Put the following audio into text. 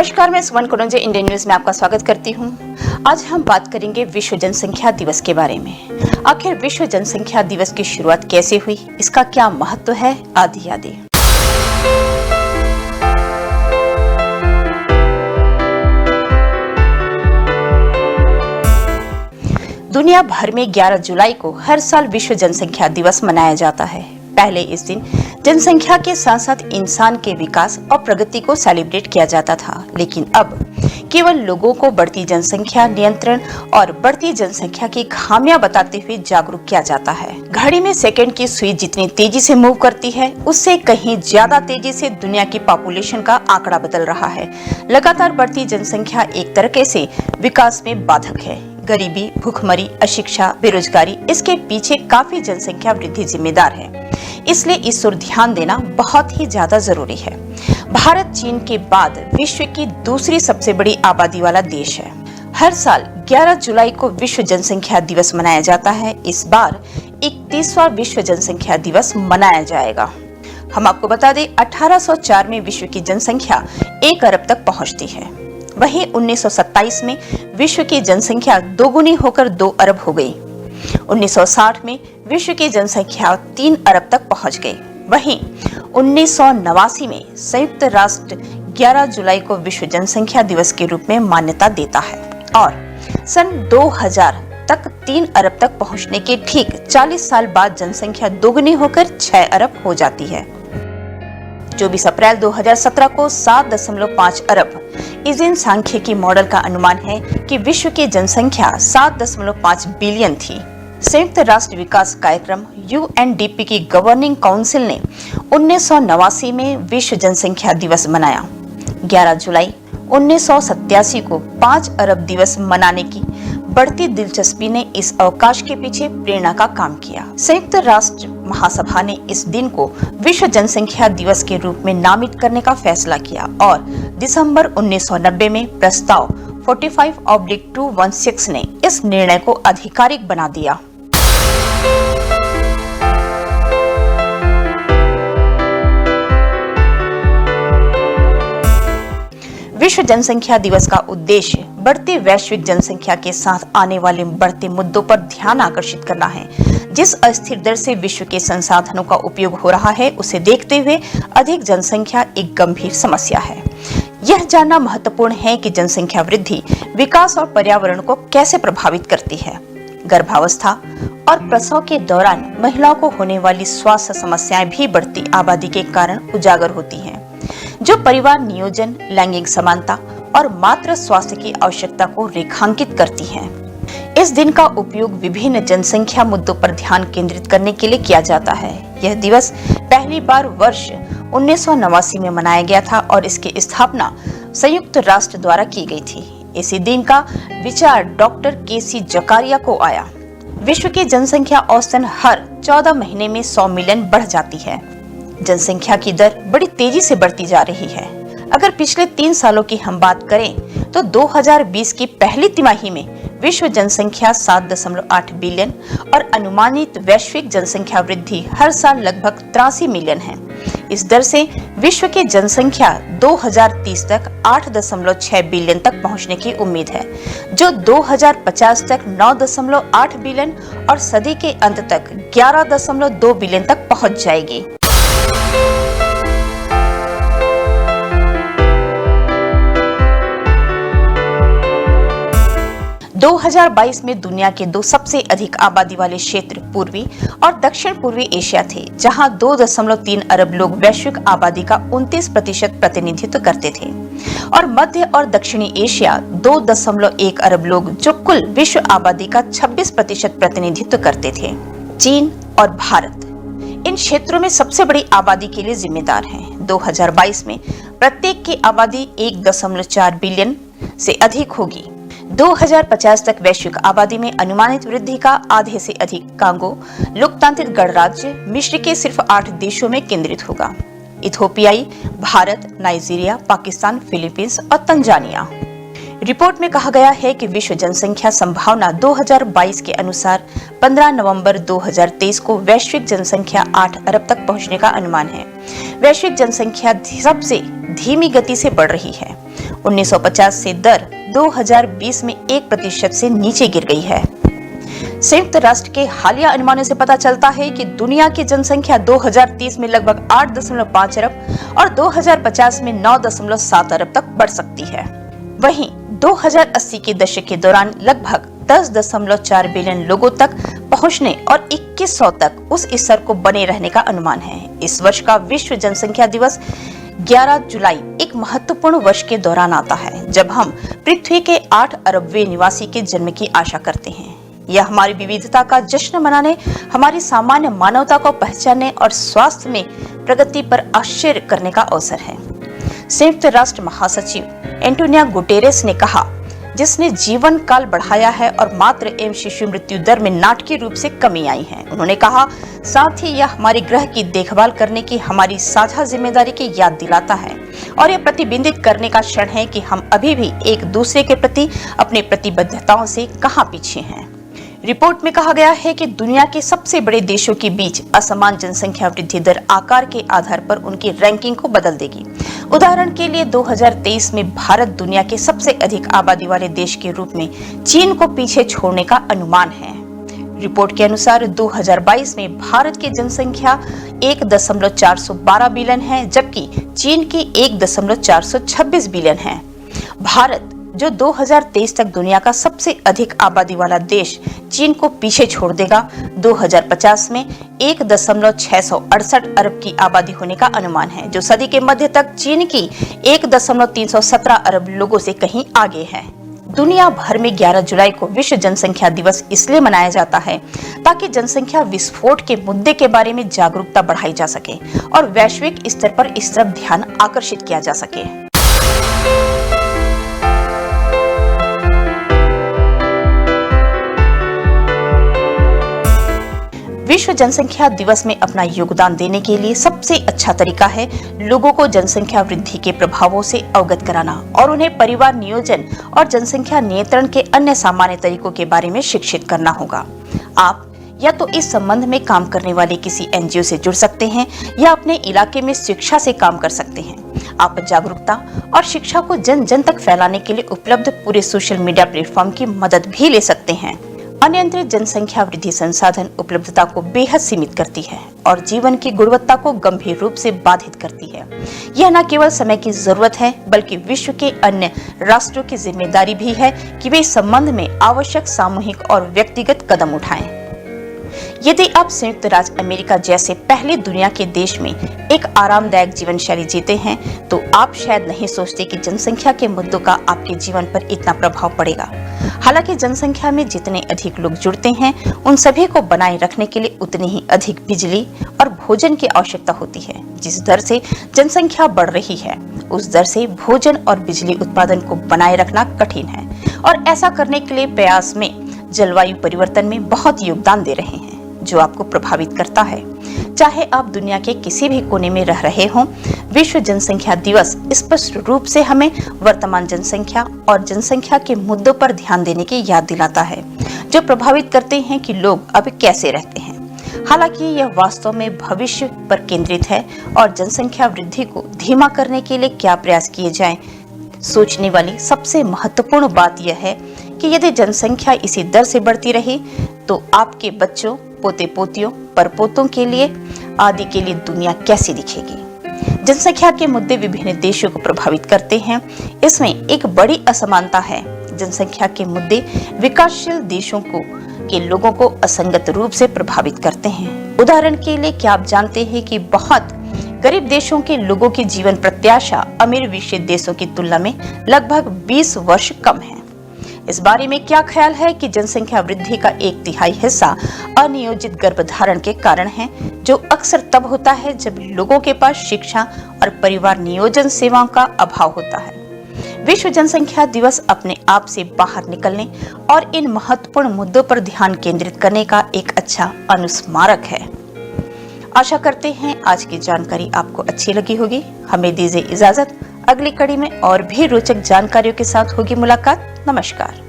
नमस्कार, मैं सुमन कुरंजे Indian news में आपका स्वागत करती हूं। आज हम बात करेंगे विश्व जनसंख्या दिवस के बारे में। आखिर विश्व जनसंख्या दिवस की शुरुआत कैसे हुई, इसका क्या महत्व है, आदि आदि। दुनिया भर में 11 जुलाई को हर साल विश्व जनसंख्या दिवस मनाया जाता है। पहले इस दिन जनसंख्या के साथ साथ इंसान के विकास और प्रगति को सेलिब्रेट किया जाता था, लेकिन अब केवल लोगों को बढ़ती जनसंख्या नियंत्रण और बढ़ती जनसंख्या की खामियां बताते हुए जागरूक किया जाता है। घड़ी में सेकंड की सुई जितनी तेजी से मूव करती है, उससे कहीं ज्यादा तेजी से दुनिया की पॉपुलेशन का आंकड़ा बदल रहा है। लगातार बढ़ती जनसंख्या एक तरीके से विकास में बाधक है। गरीबी, भूखमरी, अशिक्षा, बेरोजगारी, इसके पीछे काफी जनसंख्या वृद्धि जिम्मेदार है। इसलिए इस ओर ध्यान देना बहुत ही ज्यादा जरूरी है। भारत चीन के बाद विश्व की दूसरी सबसे बड़ी आबादी वाला देश है। हर साल 11 जुलाई को विश्व जनसंख्या दिवस मनाया जाता है। इस बार 31वां विश्व जनसंख्या दिवस मनाया जाएगा। हम आपको बता दें, 1804 में विश्व की जनसंख्या 1 अरब तक पहुंचती है। वहीं 1927 में विश्व की जनसंख्या दोगुनी होकर 2 अरब हो गई। 1960 में विश्व की जनसंख्या 3 अरब तक पहुंच गई। वहीं 1989 में संयुक्त राष्ट्र 11 जुलाई को विश्व जनसंख्या दिवस के रूप में मान्यता देता है और सन 2000 तक 3 अरब तक पहुंचने के ठीक 40 साल बाद जनसंख्या दोगुनी होकर 6 अरब हो जाती है। 24 अप्रैल 2017 को 7.5 अरब। इस दिन सांख्यिकी मॉडल का अनुमान है कि विश्व की जनसंख्या 7.5 बिलियन थी। संयुक्त राष्ट्र विकास कार्यक्रम UNDP की गवर्निंग काउंसिल ने 1989 में विश्व जनसंख्या दिवस मनाया। 11 जुलाई 1987 को 5 अरब दिवस मनाने की बढ़ती दिलचस्पी ने इस अवकाश के पीछे प्रेरणा का काम किया। संयुक्त राष्ट्र महासभा ने इस दिन को विश्व जनसंख्या दिवस के रूप में नामित करने का फैसला किया और दिसंबर 1990 में प्रस्ताव 45/216 ने इस निर्णय को आधिकारिक बना दिया। विश्व जनसंख्या दिवस का उद्देश्य बढ़ती वैश्विक जनसंख्या के साथ आने वाले बढ़ते मुद्दों पर ध्यान आकर्षित करना है। जिस अस्थिर दर से विश्व के संसाधनों का उपयोग हो रहा है, उसे देखते हुए अधिक जनसंख्या एक गंभीर समस्या है। यह जानना महत्वपूर्ण है कि जनसंख्या वृद्धि विकास और पर्यावरण को कैसे प्रभावित करती है। गर्भावस्था और प्रसव के दौरान महिलाओं को होने वाली स्वास्थ्य समस्याएं भी बढ़ती आबादी के कारण उजागर होती हैं, जो परिवार नियोजन, लैंगिक समानता और मातृ स्वास्थ्य की आवश्यकता को रेखांकित करती हैं। इस दिन का उपयोग विभिन्न जनसंख्या मुद्दों पर ध्यान केंद्रित करने के लिए किया जाता है। यह दिवस पहली बार वर्ष 1989 में मनाया गया था और इसकी स्थापना संयुक्त राष्ट्र द्वारा की गई थी। इसी दिन का विचार डॉक्टर KC जकारिया को आया। विश्व की जनसंख्या औसतन हर 14 महीने में 100 मिलियन बढ़ जाती है। जनसंख्या की दर बड़ी तेजी से बढ़ती जा रही है। अगर पिछले 3 सालों की हम बात करें तो 2020 की पहली तिमाही में विश्व जनसंख्या 7.8 बिलियन और अनुमानित वैश्विक जनसंख्या वृद्धि हर साल लगभग 83 मिलियन है। इस दर से विश्व की जनसंख्या 2030 तक 8.6 बिलियन तक पहुंचने की उम्मीद है, जो 2050 तक 9.8 बिलियन और सदी के अंत तक 11.2 बिलियन तक पहुंच जाएगी। दो 2022 में दुनिया के 2 सबसे अधिक आबादी वाले क्षेत्र पूर्वी और दक्षिण पूर्वी एशिया थे, जहां 2.3 अरब लोग वैश्विक आबादी का 29% प्रतिनिधित्व करते थे, और मध्य और दक्षिणी एशिया 2.1 अरब लोग, जो कुल विश्व आबादी का 26% प्रतिनिधित्व करते थे। चीन और भारत इन क्षेत्रों में सबसे बड़ी आबादी के लिए जिम्मेदार हैं। 2022 में प्रत्येक की आबादी 1.4 बिलियन से अधिक होगी। 2050 तक वैश्विक आबादी में अनुमानित वृद्धि का आधे से अधिक कांगो लोकतांत्रिक गणराज्य मिस्र के सिर्फ 8 देशों में केंद्रित होगा। इथोपियाई, भारत, नाइजीरिया, पाकिस्तान, फिलीपींस और तंजानिया। रिपोर्ट में कहा गया है कि विश्व जनसंख्या संभावना 2022 के अनुसार 15 नवंबर 2023 को वैश्विक जनसंख्या 8 अरब तक पहुंचने का अनुमान है। वैश्विक जनसंख्या सबसे धीमी गति से बढ़ रही है। 1950 से दर 2020 में 1% से नीचे गिर गई है। संयुक्त राष्ट्र के हालिया अनुमानों से पता चलता है कि दुनिया की जनसंख्या 2030 में लगभग 8.5 अरब और 2050 में 9.7 अरब तक बढ़ सकती है। वहीं 2080 के दशक के दौरान लगभग 10.4 बिलियन लोगों तक पहुंचने और 2100 तक उस स्तर को बने रहने का अनुमान है। इस वर्ष का विश्व जनसंख्या दिवस 11 जुलाई एक महत्वपूर्ण वर्ष के दौरान आता है, जब हम पृथ्वी के 8 अरबवें निवासी के जन्म की आशा करते हैं। यह हमारी विविधता का जश्न मनाने, हमारी सामान्य मानवता को पहचानने और स्वास्थ्य में प्रगति पर आश्चर्य करने का अवसर है। संयुक्त राष्ट्र महासचिव एंटोनियो गुटेरेस ने कहा, जिसने जीवन काल बढ़ाया है और मातृ एवं शिशु मृत्यु दर में नाटकीय रूप से कमी आई है। उन्होंने कहा, साथ ही यह हमारे ग्रह की देखभाल करने की हमारी साझा जिम्मेदारी की याद दिलाता है और यह प्रतिबिंबित करने का क्षण है कि हम अभी भी एक दूसरे के प्रति अपनी प्रतिबद्धताओं से कहां पीछे हैं। रिपोर्ट में कहा गया है कि दुनिया के सबसे बड़े देशों के बीच असमान जनसंख्या वृद्धि दर आकार के आधार पर उनकी रैंकिंग को बदल देगी। उदाहरण के लिए 2023 में भारत दुनिया के सबसे अधिक आबादी वाले देश के रूप में चीन को पीछे छोड़ने का अनुमान है। रिपोर्ट के अनुसार 2022 में भारत की जनसंख्या 1.412 बिलियन है, जबकि चीन की 1.426 बिलियन है। भारत, जो 2023 तक दुनिया का सबसे अधिक आबादी वाला देश चीन को पीछे छोड़ देगा, 2050 में 1.668 अरब की आबादी होने का अनुमान है, जो सदी के मध्य तक चीन की 1.317 अरब लोगों से कहीं आगे है। दुनिया भर में 11 जुलाई को विश्व जनसंख्या दिवस इसलिए मनाया जाता है ताकि जनसंख्या विस्फोट के मुद्दे के बारे में जागरूकता बढ़ाई जा सके और वैश्विक स्तर पर इस तरफ ध्यान आकर्षित किया जा सके। विश्व जनसंख्या दिवस में अपना योगदान देने के लिए सबसे अच्छा तरीका है लोगों को जनसंख्या वृद्धि के प्रभावों से अवगत कराना और उन्हें परिवार नियोजन और जनसंख्या नियंत्रण के अन्य सामान्य तरीकों के बारे में शिक्षित करना होगा। आप या तो इस संबंध में काम करने वाले किसी एनजीओ से जुड़ सकते हैं या अपने इलाके में शिक्षा से काम कर सकते हैं। आप जागरूकता और शिक्षा को जन जन तक फैलाने के लिए उपलब्ध पूरे सोशल मीडिया प्लेटफॉर्म की मदद भी ले सकते हैं। अनियंत्रित जनसंख्या वृद्धि संसाधन उपलब्धता को बेहद सीमित करती है और जीवन की गुणवत्ता को गंभीर रूप से बाधित करती है। यह न केवल समय की जरूरत है, बल्कि विश्व के अन्य राष्ट्रों की जिम्मेदारी भी है कि वे इस संबंध में आवश्यक सामूहिक और व्यक्तिगत कदम उठाएं। यदि आप संयुक्त राज्य अमेरिका जैसे पहले दुनिया के देश में एक आरामदायक जीवन शैली जीते हैं, तो आप शायद नहीं सोचते कि जनसंख्या के मुद्दों का आपके जीवन पर इतना प्रभाव पड़ेगा। हालांकि जनसंख्या में जितने अधिक लोग जुड़ते हैं, उन सभी को बनाए रखने के लिए उतनी ही अधिक बिजली और भोजन की आवश्यकता होती है। जिस दर से जनसंख्या बढ़ रही है, उस दर से भोजन और बिजली उत्पादन को बनाए रखना कठिन है और ऐसा करने के लिए प्रयास में जलवायु परिवर्तन में बहुत योगदान दे रहे हैं, जो आपको प्रभावित करता है। चाहे आप दुनिया के किसी भी कोने में रह रहे हों, विश्व जनसंख्या दिवस स्पष्ट रूप से हमें वर्तमान जनसंख्या और जनसंख्या के मुद्दों पर ध्यान देने की याद दिलाता है, जो प्रभावित करते हैं कि लोग अब कैसे रहते हैं। हालांकि यह वास्तव में भविष्य पर केंद्रित है और जनसंख्या वृद्धि को धीमा करने के लिए क्या प्रयास किए जाएं, सोचने वाली सबसे महत्वपूर्ण बात यह है कि यदि जनसंख्या इसी दर से बढ़ती रही, तो आपके बच्चों, पोते पोतियों, परपोतों के लिए आदि के लिए दुनिया कैसी दिखेगी। जनसंख्या के मुद्दे विभिन्न देशों को प्रभावित करते हैं। इसमें एक बड़ी असमानता है। जनसंख्या के मुद्दे विकासशील देशों के लोगों को असंगत रूप से प्रभावित करते हैं। उदाहरण के लिए, क्या आप जानते हैं कि बहुत गरीब देशों के लोगों की जीवन प्रत्याशा अमीर विकसित देशों की तुलना में लगभग 20 वर्ष कम है। इस बारे में क्या ख्याल है कि जनसंख्या वृद्धि का 1/3 हिस्सा अनियोजित गर्भधारण के कारण है, जो अक्सर तब होता है जब लोगों के पास शिक्षा और परिवार नियोजन सेवाओं का अभाव होता है। विश्व जनसंख्या दिवस अपने आप से बाहर निकलने और इन महत्वपूर्ण मुद्दों पर ध्यान केंद्रित करने का एक अच्छा अनुस्मारक है। आशा करते हैं आज की जानकारी आपको अच्छी लगी होगी। हमें दीजिए इजाजत। अगली कड़ी में और भी रोचक जानकारियों के साथ होगी मुलाकात। नमस्कार।